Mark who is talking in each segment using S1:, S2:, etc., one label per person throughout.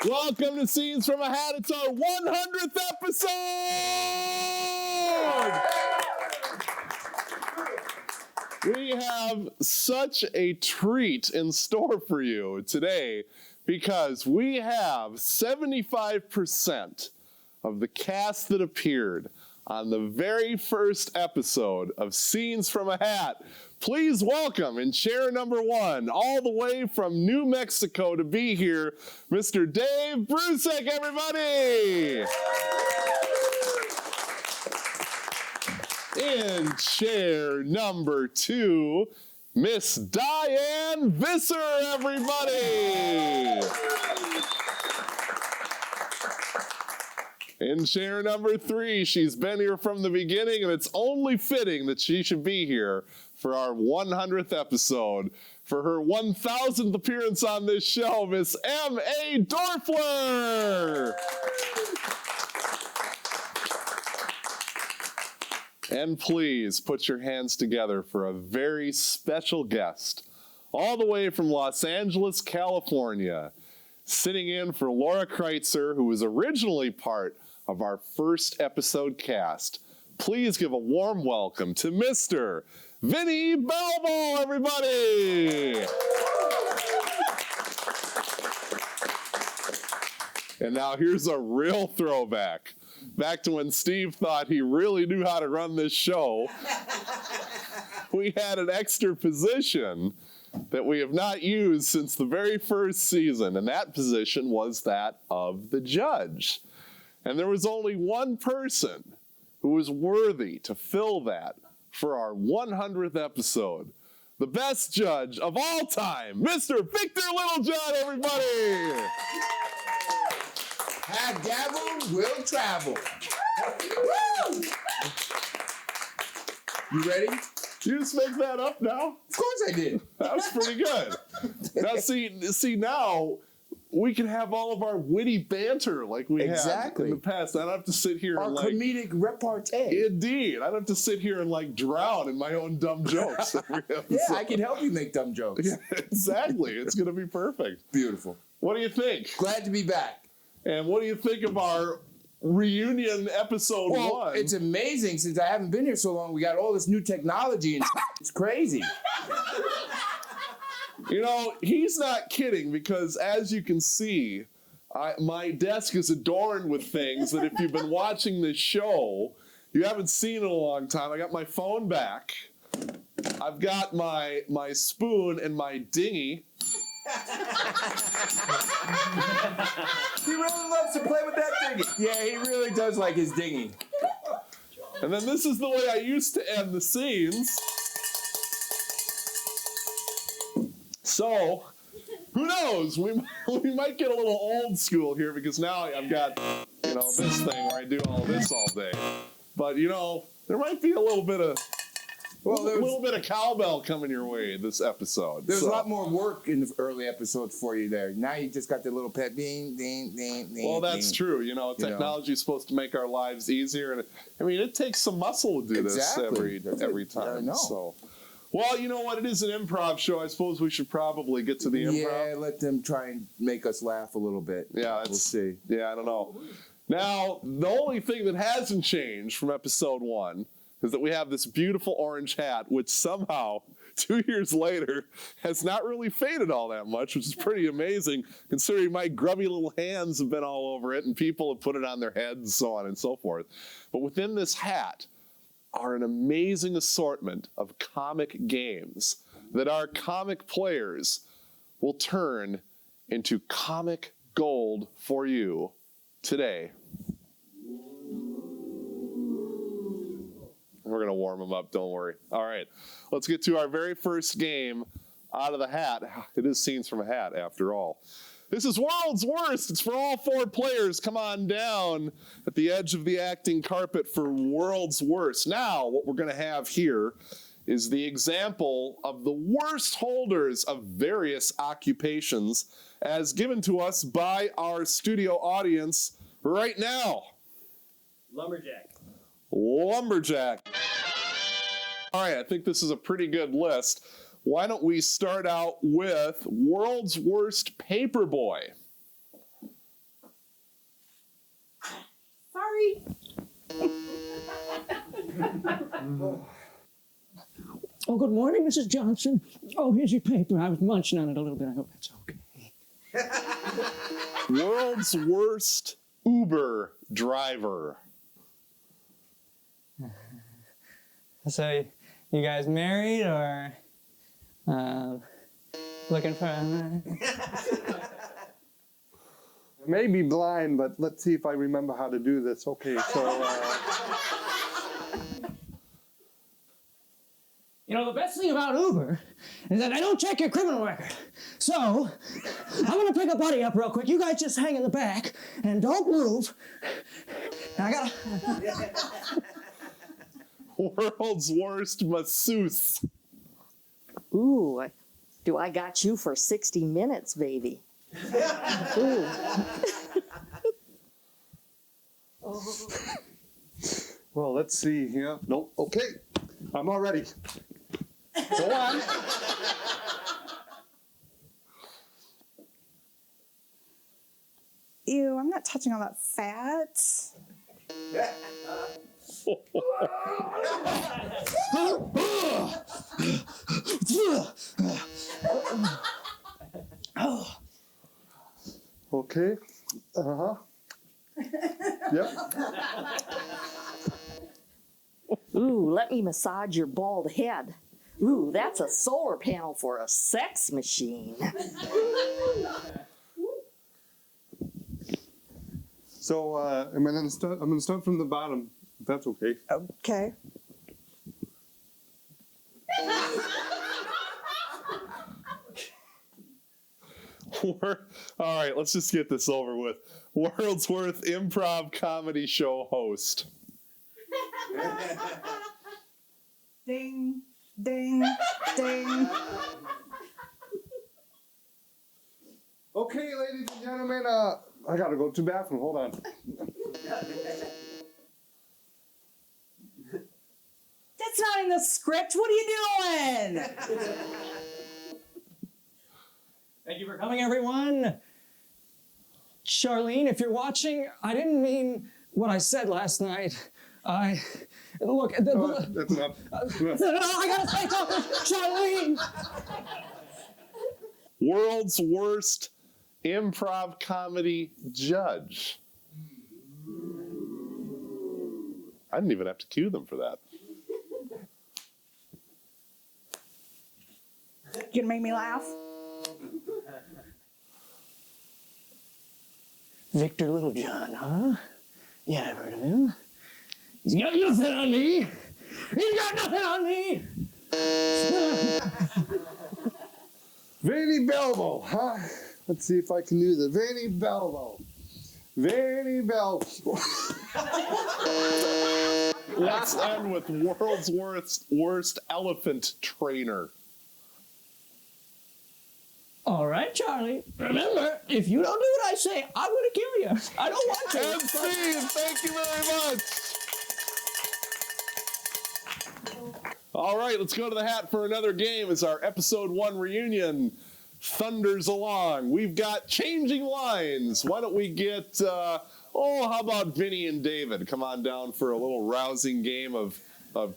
S1: Welcome to Scenes from a Hat. It's our 100th episode! We have such a treat in store for you today because we have 75% of the cast that appeared on the very first episode of Scenes from a Hat. Please welcome in chair number one, all the way from New Mexico to be here, Mr. Dave Brusek, everybody! In chair number two, Miss Diane Visser, everybody! In chair number three, she's been here from the beginning, and it's only fitting that she should be here for our 100th episode. For her 1,000th appearance on this show, Miss M.A. Dorfler! And please put your hands together for a very special guest, all the way from Los Angeles, California, sitting in for Laura Kreitzer, who was originally part of our first episode cast. Please give a warm welcome to Mr. Vinny Balbo, everybody! And now here's a real throwback. Back to when Steve thought he really knew how to run this show. We had an extra position that we have not used since the very first season, and that position was that of the judge. And there was only one person who was worthy to fill that for our 100th episode. The best judge of all time, Mr. Victor Littlejohn, everybody!
S2: Have gavel, will travel. Woo! You ready?
S1: Did you just make that up now?
S2: Of course I did.
S1: That was pretty good. Now see now, we can have all of our witty banter like we had in the past. I don't have to sit here
S2: and comedic repartee.
S1: Indeed. I don't have to sit here and drown in my own dumb jokes.
S2: Yeah, I can help you make dumb jokes.
S1: Yeah, exactly. It's going to be perfect.
S2: Beautiful.
S1: What do you think?
S2: Glad to be back.
S1: And what do you think of our reunion episode one?
S2: It's amazing. Since I haven't been here so long, we got all this new technology and it's crazy.
S1: You know, he's not kidding, because as you can see, my desk is adorned with things that if you've been watching this show, you haven't seen in a long time. I got my phone back. I've got my spoon and my dinghy.
S2: He really loves to play with that dinghy. Yeah, he really does like his dinghy.
S1: And then this is the way I used to end the scenes. So, who knows? We might get a little old school here, because now I've got, this thing where I do all this all day. But, there might be a little bit of cowbell coming your way this episode.
S2: There's a lot more work in the early episodes for you there. Now you just got the little pet ding, ding, ding, ding.
S1: Well, that's true. Technology is supposed to make our lives easier. And it takes some muscle to do this every time.
S2: I know.
S1: So. Well, you know what? It is an improv show. I suppose we should probably get to the improv.
S2: Yeah, let them try and make us laugh a little bit.
S1: Yeah,
S2: we'll see.
S1: Yeah, I don't know. Now, the only thing that hasn't changed from episode one is that we have this beautiful orange hat, which somehow, 2 years later, has not really faded all that much, which is pretty amazing, considering my grubby little hands have been all over it, and people have put it on their heads, and so on and so forth. But within this hat are an amazing assortment of comic games that our comic players will turn into comic gold for you today. We're going to warm them up, don't worry. All right, let's get to our very first game out of the hat. It is Scenes from a Hat, after all. This is World's Worst. It's for all 4 players. Come on down at the edge of the acting carpet for World's Worst. Now, what we're going to have here is the example of the worst holders of various occupations as given to us by our studio audience right now.
S3: Lumberjack.
S1: Lumberjack. All right, I think this is a pretty good list. Why don't we start out with World's Worst Paperboy?
S4: Sorry.
S5: Oh, good morning, Mrs. Johnson. Oh, here's your paper. I was munching on it a little bit. I hope that's okay.
S1: World's Worst Uber Driver.
S3: So, you guys married or looking for a...
S6: I may be blind, but let's see if I remember how to do this. Okay, so...
S5: You know, the best thing about Uber is that I don't check your criminal record. So, I'm gonna pick a buddy up real quick. You guys just hang in the back and don't move. And I gotta...
S1: World's Worst Masseuse.
S4: Ooh, do I got you for 60 minutes, baby? Ooh.
S6: Well, let's see here. Nope. Okay, I'm all ready. Go on.
S7: Ew, I'm not touching all that fat.
S6: Okay. Uh-huh. Yep.
S4: Ooh, let me massage your bald head. Ooh, that's a solar panel for a sex machine.
S6: So I'm gonna start from the bottom, if that's okay.
S7: Okay.
S1: All right, let's just get this over with. World's Worst Improv Comedy Show host.
S7: Ding, ding, ding.
S6: Okay, ladies and gentlemen, I gotta go to the bathroom. Hold on.
S7: That's not in the script. What are you doing?
S5: Thank you for coming, everyone. Charlene, if you're watching, I didn't mean what I said last night. Look,
S6: That's enough.
S5: I gotta say something, Charlene.
S1: World's Worst Improv Comedy Judge. I didn't even have to cue them for that.
S7: You gonna make me laugh?
S5: Victor Littlejohn, huh? Yeah, I've heard of him. He's got nothing on me. He's got nothing on me.
S6: Vanny Belvo, huh? Let's see if I can do the Vanny Belvo. Vanny Belvo.
S1: Let's end with World's Worst Elephant Trainer.
S5: All right, Charlie. Remember, if you don't do what I say, I'm going to kill you. I don't want to.
S1: And Steve, thank you very much. All right, let's go to the hat for another game as our episode 1 reunion thunders along. We've got changing lines. Why don't we get, how about Vinny and David? Come on down for a little rousing game of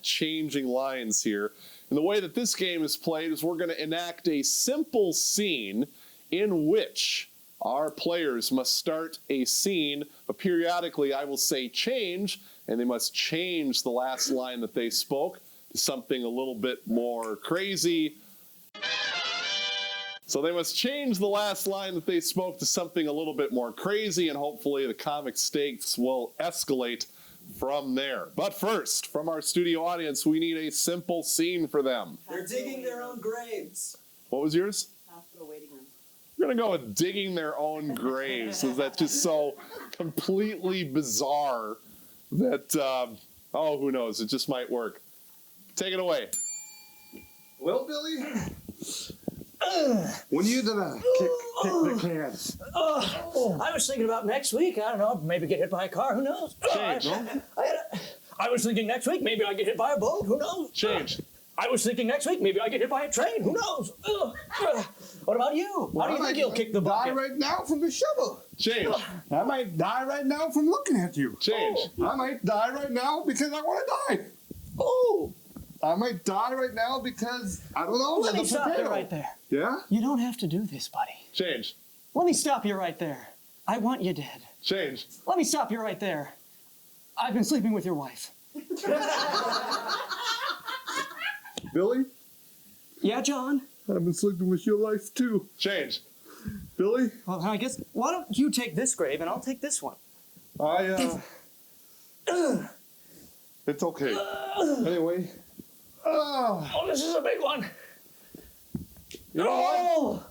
S1: changing lines here. And the way that this game is played is we're going to enact a simple scene in which our players must start a scene, but periodically I will say change, and they must change the last line that they spoke to something a little bit more crazy. So they must change the last line that they spoke to something a little bit more crazy, and hopefully the comic stakes will escalate from there. But first, from our studio audience, we need a simple scene for them.
S3: They're digging their own graves.
S1: What was yours?
S4: Hospital waiting room.
S1: We're gonna go with digging their own graves. Is that just so completely bizarre that oh, who knows? It just might work. Take it away.
S6: Well, Billy, when you gonna kick the cans?
S5: I was thinking about next week. I don't know, maybe get hit by a car. Who knows?
S1: Change.
S5: I was thinking next week, maybe I get hit by a boat. Who knows?
S1: Change.
S5: I was thinking next week, maybe I get hit by a train. Who knows? What about you? How do you think you'll kick the
S6: Die
S5: bucket?
S6: right now from the shovel.
S1: Change.
S6: I might die right now from looking at you.
S1: Change.
S6: I might die right now because I want to die.
S5: Oh,
S6: I might die right now because I don't know.
S5: let me
S6: the
S5: stop you
S6: potato.
S5: right there.
S6: Yeah.
S5: You don't have to do this, buddy.
S1: Change.
S5: Let me stop you right there. I want you dead.
S1: Change.
S5: Let me stop you right there. I've been sleeping with your wife.
S6: Billy,
S5: Yeah, John?
S6: I've been sleeping with your life too.
S1: Change.
S6: Billy,
S5: Well, I guess, why don't you take this grave and I'll take this one?
S6: it's okay. Anyway,
S5: Oh, this is a big one.
S6: you know what?
S5: Oh!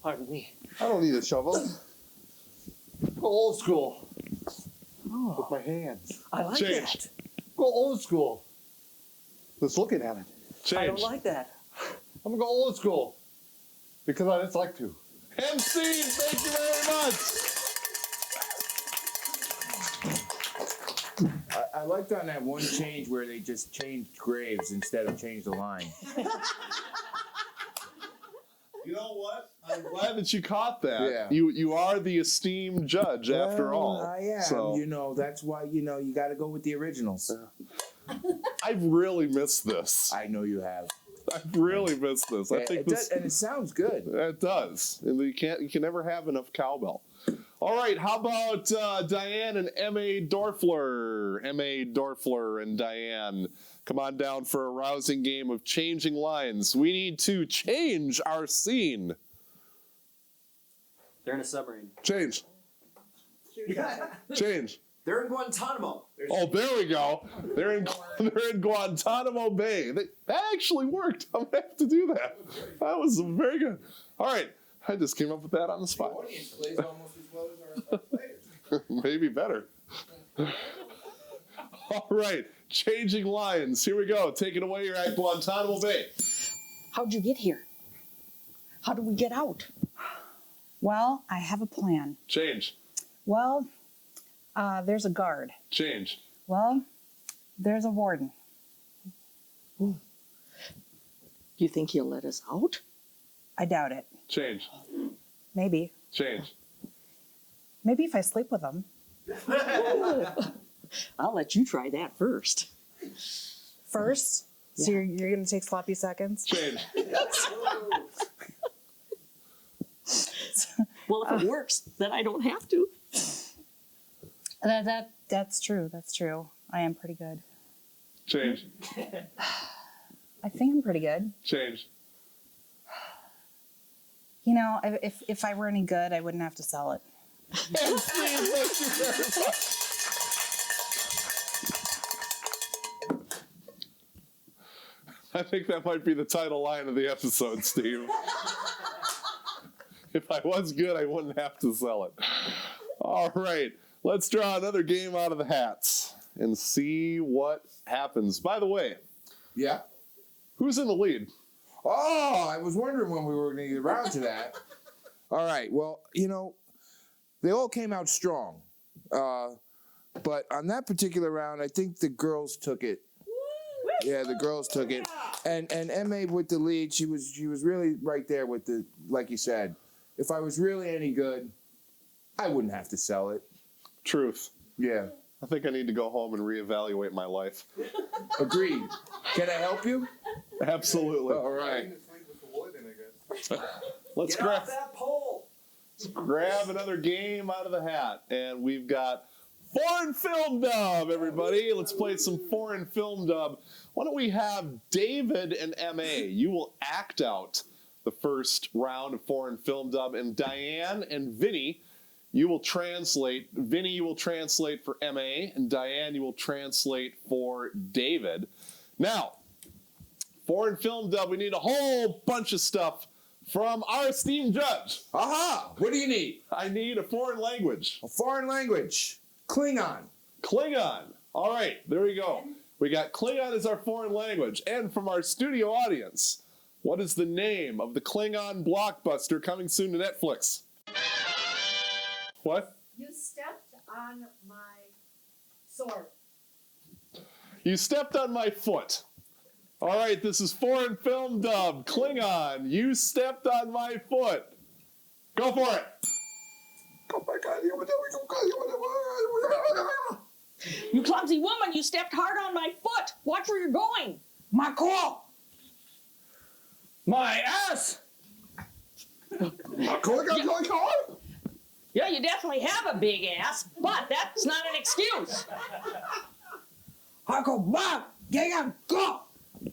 S5: Pardon me.
S6: I don't need a shovel. Go old school
S5: Oh,
S6: with my hands.
S5: I like
S1: Change.
S5: that.
S6: Go old school. Just looking at it.
S1: Change.
S5: I don't like that.
S6: I'm gonna go old school because I just like to.
S1: MC, thank you very much.
S2: I liked on that one change where they just changed graves instead of changed the line.
S1: You know what? I'm glad that you caught that.
S2: Yeah.
S1: You are the esteemed judge after all.
S2: I am.
S1: So
S2: You know, that's why, you know, you got to go with the originals.
S1: I've really missed this.
S2: I know you have.
S1: I've really missed this. I
S2: Yeah,
S1: think
S2: it
S1: this
S2: does, and it sounds good.
S1: it does. And you can never have enough cowbell. All right, how about Diane and M.A. Dorfler? M.A. Dorfler and Diane, come on down for a rousing game of changing lines. We need to change our scene.
S8: They're in a submarine.
S1: Change. Change.
S8: They're in Guantanamo.
S1: Oh, there we go. They're in Guantanamo Bay. That actually worked. I'm gonna have to do that. That was very good. All right, I just came up with that on the spot.
S2: audience plays almost as well as our players.
S1: Maybe better. All right, changing lines. Here we go. Take it away. You're at Guantanamo Bay.
S4: How'd you get here? How do we get out?
S7: Well, I have a plan.
S1: Change.
S7: Well, there's a guard.
S1: Change.
S7: Well, there's a warden.
S4: You think he'll let us out?
S7: I doubt it.
S1: Change.
S7: Maybe.
S1: Change.
S7: Maybe if I sleep with him.
S4: I'll let you try that first.
S7: First? So you're going to take sloppy seconds?
S1: Change.
S4: Well, if it works, then I don't have to.
S7: That's true. That's true. I am pretty good.
S1: Change.
S7: I think I'm pretty good.
S1: Change.
S7: You know, if I were any good, I wouldn't have to sell it.
S1: I think that might be the title line of the episode, Steve. If I was good, I wouldn't have to sell it. All right, let's draw another game out of the hats and see what happens. By the way,
S2: Yeah.
S1: who's in the lead?
S2: Oh, I was wondering when we were going to get around to that. All right. Well, you know, they all came out strong. But on that particular round, I think the girls took it. Yeah, the girls took it. And MA with the lead, she was really right there with the, like you said, if I was really any good, I wouldn't have to sell it.
S1: Truth.
S2: Yeah.
S1: I think I need to go home and reevaluate my life.
S2: Agreed. Can I help you?
S1: Absolutely.
S2: All right.
S1: Let's
S8: Get off that pole.
S1: grab another game out of the hat. And we've got foreign film dub, everybody. Let's play some foreign film dub. Why don't we have David and MA? You will act out the first round of foreign film dub. And Diane and Vinny, you will translate. Vinny, you will translate for MA. And Diane, you will translate for David. Now, foreign film dub, we need a whole bunch of stuff from our esteemed judge.
S2: Aha! What do you need?
S1: I need a foreign language.
S2: A foreign language. Klingon.
S1: Klingon. All right, there we go. We got Klingon as our foreign language. And from our studio audience, what is the name of the Klingon blockbuster coming soon to Netflix? What?
S7: You stepped on my sword.
S1: You stepped on my foot. All right, this is foreign film dub. Klingon, you stepped on my foot. Go for it.
S4: You clumsy woman, you stepped hard on my foot. Watch where you're going.
S5: My core. My ass.
S4: Yeah, you definitely have a big ass, but that's not an excuse.
S5: I go back. Yeah, go.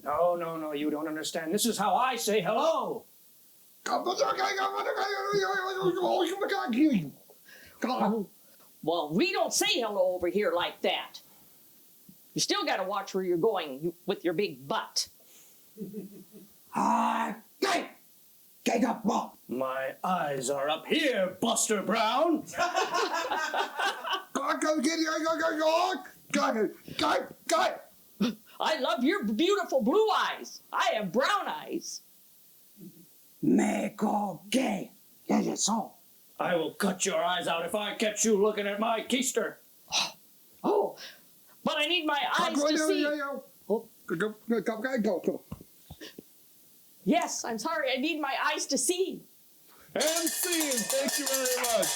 S5: No, you don't understand. This is how I say hello.
S4: Well, we don't say hello over here like that. You still got to watch where you're going with your big butt.
S5: My eyes are up here, Buster Brown.
S4: I love your beautiful blue eyes. I have brown eyes.
S5: Me go gay. Yeah, that's all. I will cut your eyes out if I catch you looking at my keister.
S4: Oh, but I need my eyes to see. Yes, I'm sorry. I need my eyes to see.
S1: And scene. Thank you very much.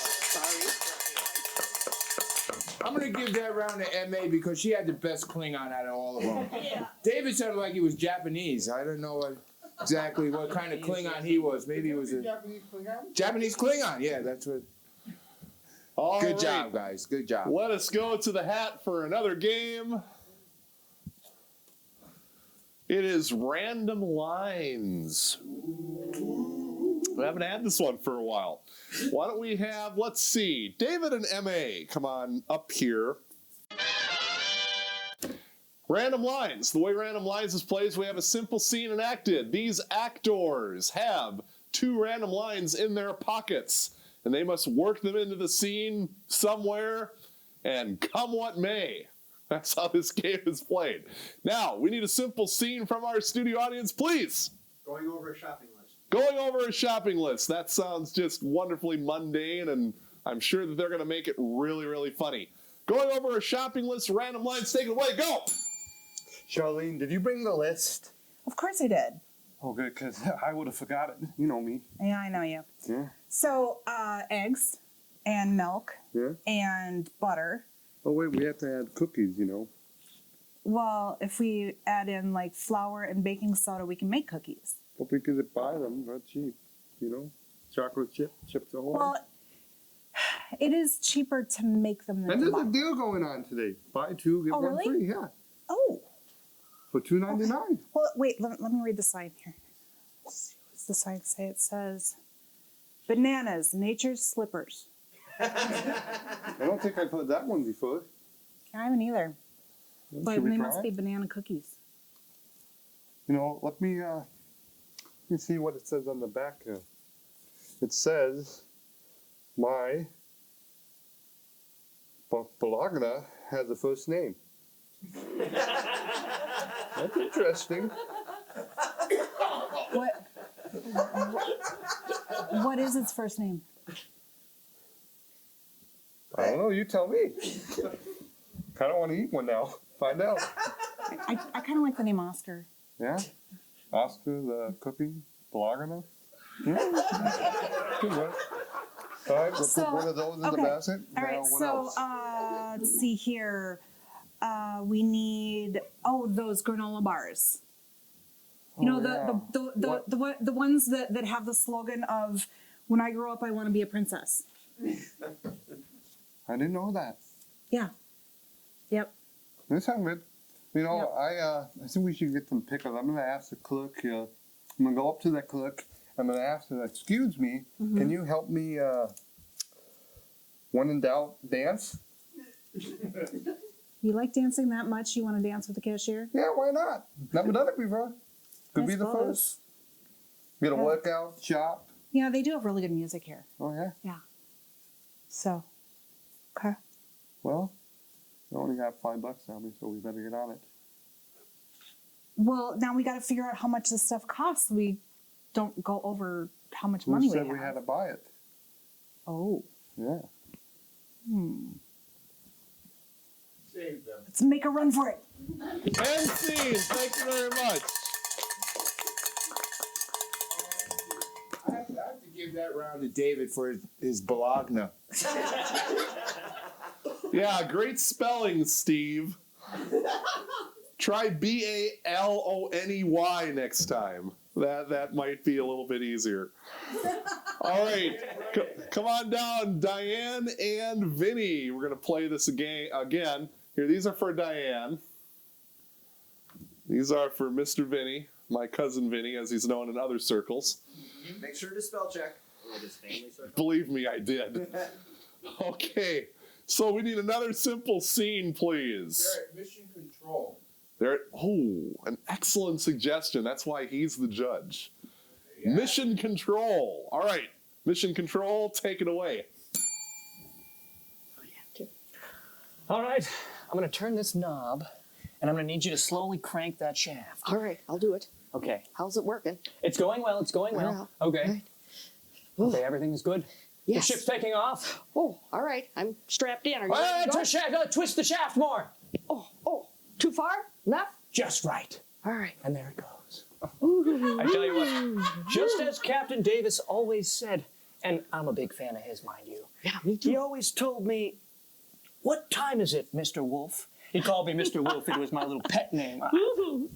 S2: I'm going to give that round to M.A. because she had the best Klingon out of all of them.
S4: Yeah.
S2: David sounded like he was Japanese. I don't know exactly what kind of Klingon he was. Maybe he was a
S6: Japanese Klingon?
S2: Japanese Klingon. Yeah, that's what.
S1: All
S2: Good
S1: right.
S2: job, guys. Good job.
S1: Let us go to the hat for another game. It is Random Lines. We haven't had this one for a while. Why don't we have, let's see, David and M.A. come on up here. Random Lines. The way Random Lines is played is we have a simple scene enacted. These actors have 2 random lines in their pockets, and they must work them into the scene somewhere, and come what may. That's how this game is played. Now, we need a simple scene from our studio audience, please.
S8: Going over a shopping list.
S1: Going over a shopping list. That sounds just wonderfully mundane, and I'm sure that they're going to make it really, really funny. Going over a shopping list, Random Lines, take it away, go!
S6: Charlene, did you bring the list?
S9: Of course I did.
S6: Oh, good, because I would have forgot it. You know me.
S9: Yeah, I know you.
S6: Yeah.
S9: So, eggs and milk
S6: Yeah.
S9: and butter.
S6: Oh, wait, we have to add cookies, you know.
S9: Well, if we add in like flour and baking soda, we can make cookies.
S6: But we could buy them, not cheap, you know. Chocolate chips ahoy.
S9: Well, it is cheaper to make them than
S6: And
S9: to
S6: there's a
S9: buy.
S6: deal going on today. Buy 2, get
S9: Oh,
S6: 1
S9: really?
S6: free, yeah.
S9: Oh,
S6: For $2.99.
S9: well, wait, let me read the sign here. What's the sign say? It says, bananas, nature's slippers.
S6: I don't think I've heard that one before.
S9: I haven't either. But
S6: Should we
S9: they
S6: try
S9: must
S6: it?
S9: be banana cookies.
S6: You know, let me see what it says on the back here. It says, my Bologna has a first name. That's interesting.
S9: What is its first name?
S6: I don't know, you tell me. Kind of want to eat one now. Find out.
S9: I kind of like the name Oscar.
S6: Yeah? Oscar the cookie, Bologna? Good one. All right, we'll put one of those in the basket.
S9: All right,
S6: Now, what
S9: so
S6: else?
S9: let's see here. We need those granola bars. You know the ones that have the slogan of "When I grow up, I want to be a princess."
S6: I didn't know that.
S9: Yeah. Yep.
S6: That sounds good. You know, I think we should get some pickles. I'm going to ask the clerk here. I'm going to go up to that clerk. I'm going to ask her, excuse me, can you help me, when in doubt, dance?
S9: You like dancing that much? You want to dance with the cashier?
S6: Yeah, why not? Never done it before. Could
S9: I
S6: be the
S9: suppose.
S6: first. Get a workout shop.
S9: Yeah, they do have really good music here.
S6: Oh yeah.
S9: Yeah. So, okay.
S6: Well, I only got $5 on me, so we better get on it.
S9: Well, now we got to figure out how much this stuff costs. We don't go over how much
S6: Who
S9: money
S6: said
S9: we
S6: we
S9: have.
S6: had to buy it?
S9: Oh.
S6: Yeah.
S8: Save them.
S9: Let's make a run for it.
S1: And scene. Thank you very much.
S2: I have to give that round to David for his Bologna.
S1: Yeah, great spelling, Steve. Try Baloney next time. That might be a little bit easier. All right, come on down, Diane and Vinny. We're gonna play this again. Here, these are for Diane. These are for Mr. Vinny, my cousin Vinny, as he's known in other circles.
S8: Make sure to spell check. Or just family circle.
S1: Believe me, I did. Okay, so we need another simple scene, please.
S2: They're at mission control.
S1: An excellent suggestion. That's why he's the judge.
S2: Yeah.
S1: Mission control. All right, mission control, take it away.
S5: All right, I'm gonna turn this knob, and I'm gonna need you to slowly crank that shaft.
S4: All right, I'll do it.
S5: Okay.
S4: How's it working?
S5: It's going well, it's going well.
S4: Yeah.
S5: Okay.
S4: Right.
S5: Okay, everything is good.
S4: Yes.
S5: The ship's taking off.
S4: Oh, all right. I'm strapped in. Are you ready to go?
S5: Twist the shaft more.
S4: Oh, too far? Enough?
S5: Just right.
S4: All right.
S5: And there it goes. I tell you what, just as Captain Davis always said, and I'm a big fan of his, mind you.
S4: Yeah, me
S5: He
S4: too.
S5: always told me, "What time is it, Mr. Wolf?" He called me Mr. Wolf. It was my little pet name.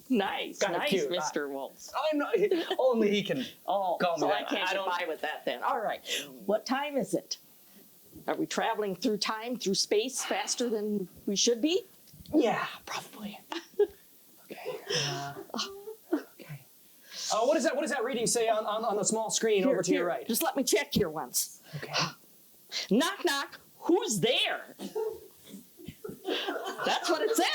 S4: Nice,
S5: Kinda
S4: nice,
S5: cute.
S4: Mr. Wolf.
S5: I'm not, only he can
S4: Oh,
S5: call me
S4: so
S5: that.
S4: I can't get
S5: don't-
S4: by with that then. All right. What time is it? Are we traveling through time, through space, faster than we should be?
S5: Yeah, probably. Okay. Okay. What does that reading say on the small screen over to your right?
S4: Just let me check here once.
S5: Okay.
S4: Knock, knock. Who's there? That's what it says.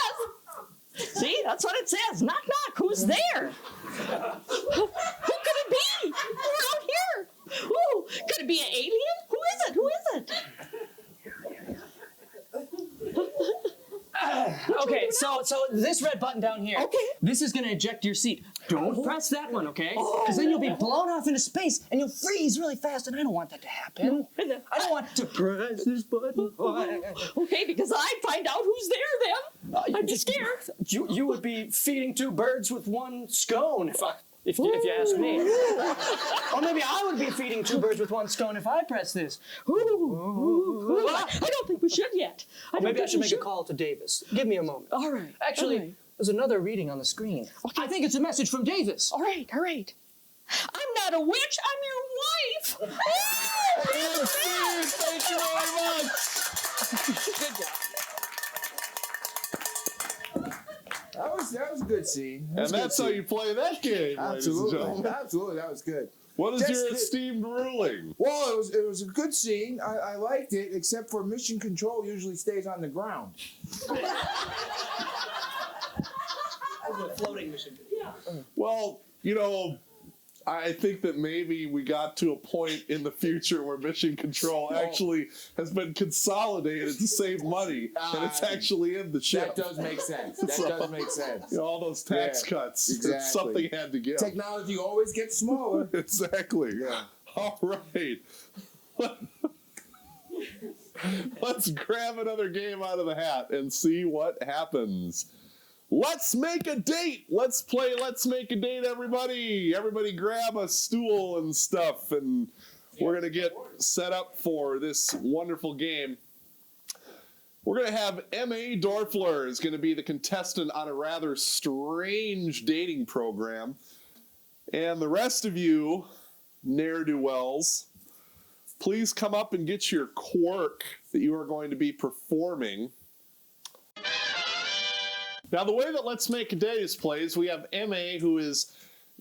S4: See, that's what it says. Knock, knock. Who's there? Who could it be? We're out here. Ooh, could it be an alien? Who is it? Who is it?
S5: Okay, so this red button down here.
S4: Okay.
S5: This is gonna eject your seat. Don't press that one, okay? Because then you'll be blown off into space and you'll freeze really fast, and I don't want that to happen. I don't want to press this button.
S4: Okay, because I'd find out who's there then. I'd be scared.
S5: You would be feeding two birds with one scone if you ask me. Or maybe I would be feeding two birds with one scone if I press this.
S4: Ooh. I don't think we should yet.
S5: Maybe I should make a call to Davis. Give me a moment.
S4: All right.
S5: Actually,
S4: all right.
S5: there's another reading on the screen.
S4: Okay.
S5: I think it's a message from Davis.
S4: All right, all right. I'm not a witch, I'm your wife.
S1: And scene, thank you very much.
S4: Good job.
S2: That was a good scene.
S1: And that's how you play that game, ladies and
S2: Absolutely,
S1: gentlemen.
S2: absolutely, that was good.
S1: What is
S2: Just
S1: your
S2: the-
S1: esteemed ruling?
S2: Well, it was a good scene. I liked it, except for mission control usually stays on the ground.
S5: Floating mission.
S1: Well, I think that maybe we got to a point in the future where mission control actually has been consolidated to save money, and it's actually in the ship.
S2: That does make sense. That does make sense.
S1: All those tax
S2: Yeah,
S1: cuts.
S2: exactly.
S1: Something had to give.
S2: Technology always gets smaller.
S1: Exactly.
S2: Yeah.
S1: All right. Let's grab another game out of the hat and see what happens. Let's make a date. Let's play Let's Make a Date, everybody. Everybody grab a stool and stuff, and we're going to get set up for this wonderful game. We're going to have M.A. Dorfler is going to be the contestant on a rather strange dating program. And the rest of you, ne'er-do-wells, please come up and get your quirk that you are going to be performing. Now, the way that Let's Make a Date is played is we have M.A., who is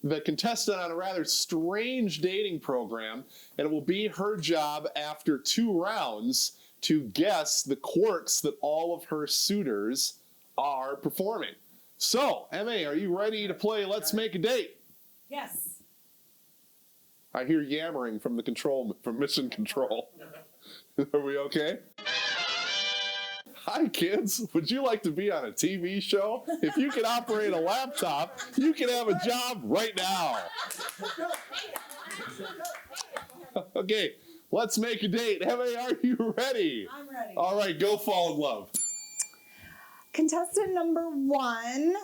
S1: the contestant on a rather strange dating program, and it will be her job after 2 rounds to guess the quirks that all of her suitors are performing. So, M.A., are you ready to play Let's Make a Date?
S9: Yes.
S1: I hear yammering from from mission control. Are we okay? Hi, kids. Would you like to be on a TV show? If you can operate a laptop, you can have a job right now. Okay, let's make a date. Emily, are you ready?
S9: I'm ready.
S1: All right, go fall in love.
S9: Contestant number 1.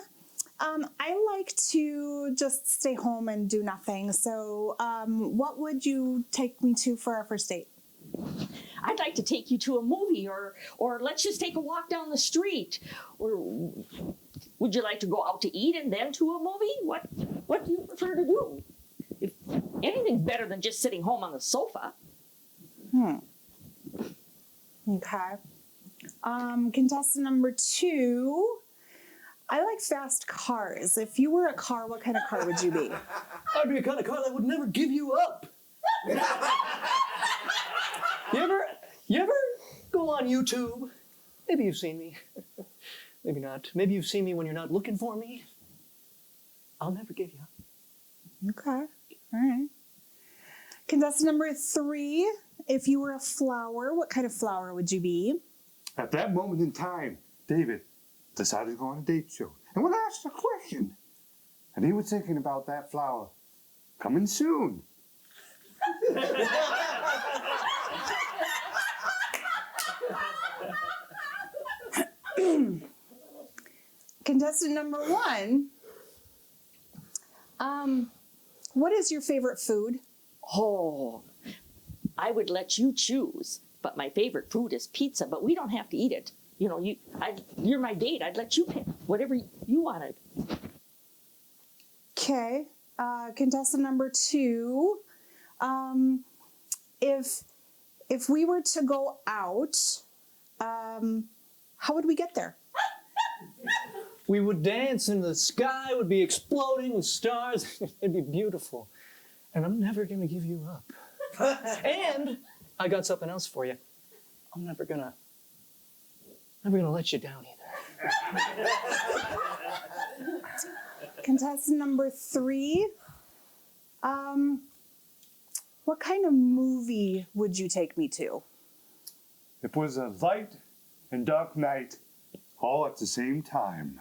S9: I like to just stay home and do nothing. So, what would you take me to for our first date?
S4: I'd like to take you to a movie, or let's just take a walk down the street. Or would you like to go out to eat and then to a movie? What do you prefer to do? If anything's better than just sitting home on the sofa.
S9: Okay. Contestant number 2. I like fast cars. If you were a car, what kind of car would you be?
S5: I'd be the kind of car that would never give you up. You ever go on YouTube? Maybe you've seen me. Maybe not. Maybe you've seen me when you're not looking for me. I'll never give you up.
S9: Okay. All right. Contestant number 3. If you were a flower, what kind of flower would you be?
S6: At that moment in time, David decided to go on a date show. And when I asked a question, and he was thinking about that flower coming soon.
S9: Contestant number 1. What is your favorite food?
S4: Oh, I would let you choose, but my favorite food is pizza, but we don't have to eat it. You know, you're my date. I'd let you pick whatever you wanted.
S9: Okay. Contestant number 2. If we were to go out, how would we get there?
S5: We would dance and the sky would be exploding with stars. It'd be beautiful. And I'm never going to give you up. And I got something else for you. I'm never gonna let you down either.
S9: Contestant number 3. What kind of movie would you take me to?
S6: It was a light and dark night, all at the same time.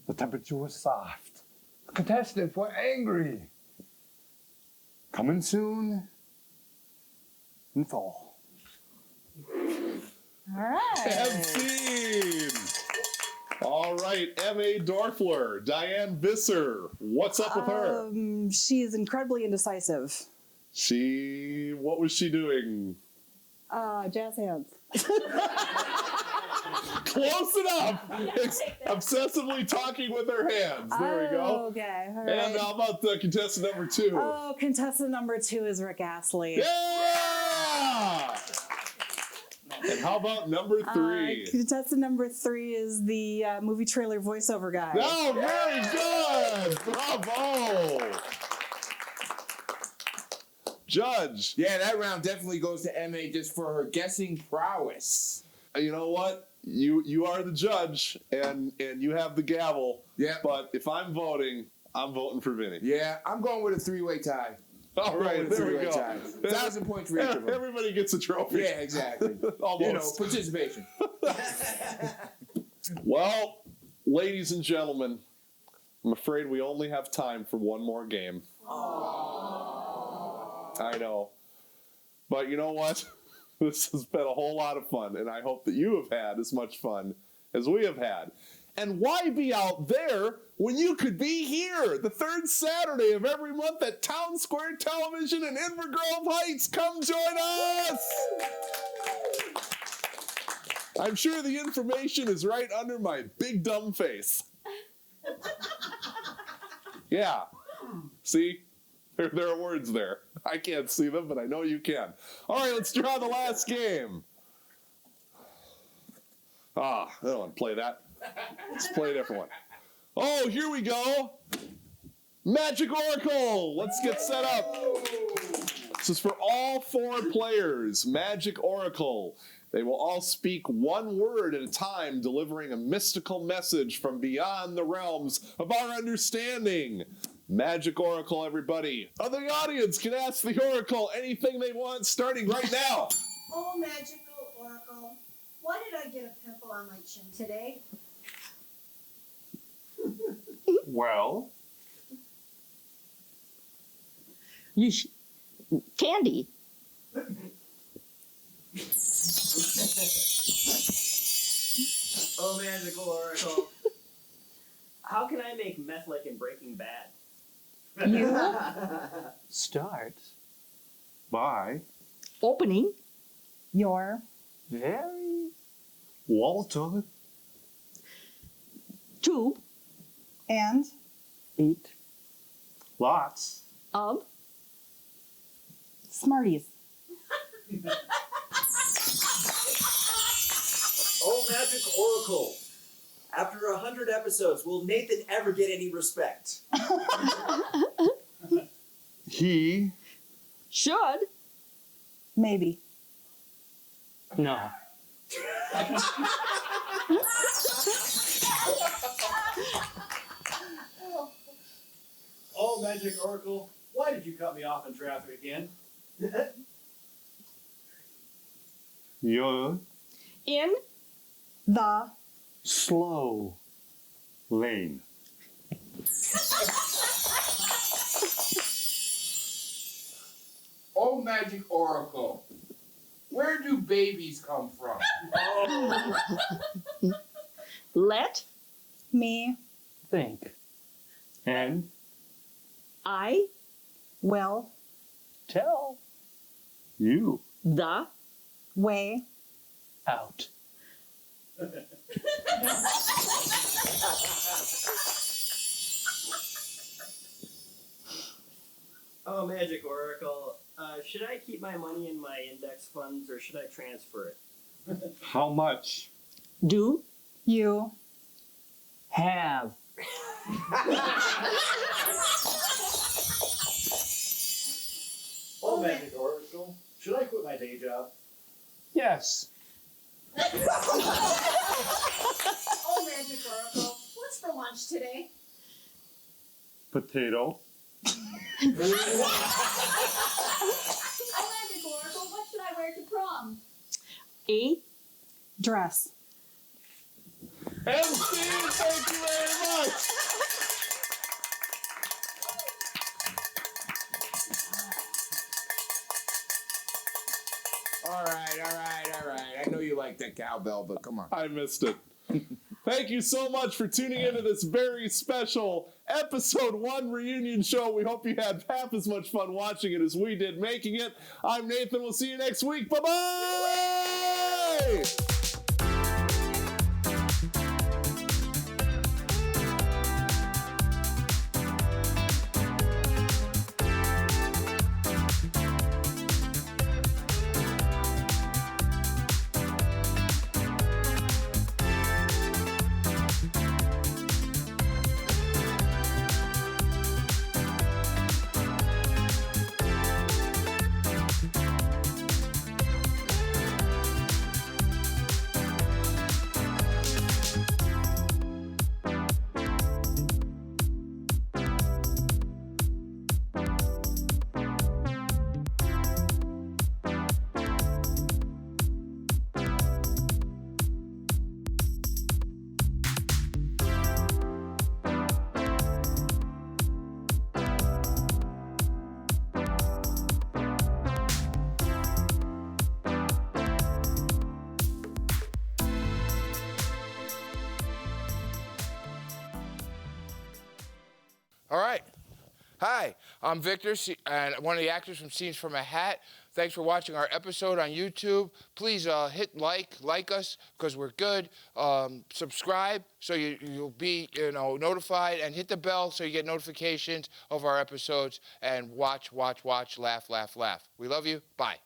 S6: The temperature was soft. The contestants were angry. Coming soon in fall.
S9: All right.
S1: And scene. All right, M.A. Dorfler, Diane Visser. What's up with her?
S9: She is incredibly indecisive.
S1: What was she doing?
S9: Jazz hands.
S1: Close enough. Obsessively talking with her hands. There we go.
S9: Okay. All right.
S1: And how about contestant number 2?
S9: Oh, contestant number 2 is Rick Astley.
S1: Yeah! And how about number 3?
S9: Contestant number 3 is the movie trailer voiceover guy.
S1: Oh, very good! Bravo! Judge.
S2: Yeah, that round definitely goes to MA just for her guessing prowess.
S1: You know what? You are the judge, and you have the gavel.
S2: Yeah.
S1: But if I'm voting for Vinny.
S2: Yeah, I'm going with a 3-way tie.
S1: All right, there we go.
S2: 1,000 points for each of them.
S1: Everybody gets a trophy.
S2: Yeah, exactly.
S1: Almost.
S2: Participation.
S1: Well, ladies and gentlemen, I'm afraid we only have time for one more game. I know. But you know what? This has been a whole lot of fun, and I hope that you have had as much fun as we have had. And why be out there when you could be here the 3rd Saturday of every month at Town Square Television in Inver Grove Heights? Come join us! I'm sure the information is right under my big dumb face. Yeah. See? There are words there. I can't see them, but I know you can. All right, let's draw the last game. I don't want to play that. Let's play a different one. Oh, here we go. Magic Oracle. Let's get set up. This is for all 4 players. Magic Oracle. They will all speak one word at a time, delivering a mystical message from beyond the realms of our understanding. Magic Oracle, everybody. Other audience can ask the Oracle anything they want starting right now.
S10: Oh, magical Oracle, why did I get a pimple on my chin today?
S6: Well,
S4: Candy.
S8: Oh, magical Oracle. How can I make meth like in Breaking Bad?
S5: Start
S6: by
S4: Opening.
S9: Your
S5: very
S6: Walter
S4: Tube
S9: and
S5: eat
S6: lots
S4: of
S9: Smarties.
S8: Oh, magic Oracle. After 100 episodes, will Nathan ever get any respect?
S6: he
S4: should
S9: Maybe.
S5: no.
S8: Oh, magic Oracle. Why did you cut me off in traffic again?
S6: you're
S4: in
S9: The
S5: Slow
S6: lane.
S2: Oh, magic Oracle, where do babies come from?
S4: let
S9: me
S5: think
S6: And
S4: I
S9: will
S5: tell
S6: you
S4: the
S9: way
S5: out.
S8: Oh, magic Oracle. Should I keep my money in my index funds or should I transfer it?
S6: how much
S4: do
S9: you
S5: Have
S8: Oh, magic Oracle. Should I quit my day job?
S5: yes.
S10: Oh, magic Oracle, what's for lunch today?
S6: potato
S10: Oh, magic Oracle, what should I wear to prom?
S4: a
S9: dress.
S1: And Steve, thank you very much.
S2: All right. I know you like that cowbell, but come on.
S1: I missed it. Thank you so much for tuning into this very special episode 1 reunion show. We hope you had half as much fun watching it as we did making it. I'm Nathan. We'll see you next week. Bye-bye!
S2: All right. Hi, I'm Victor, and one of the actors from Scenes from a Hat. Thanks for watching our episode on YouTube. Please hit like us, because we're good. Subscribe so you'll be notified, and hit the bell so you get notifications of our episodes. And watch, laugh. We love you. Bye.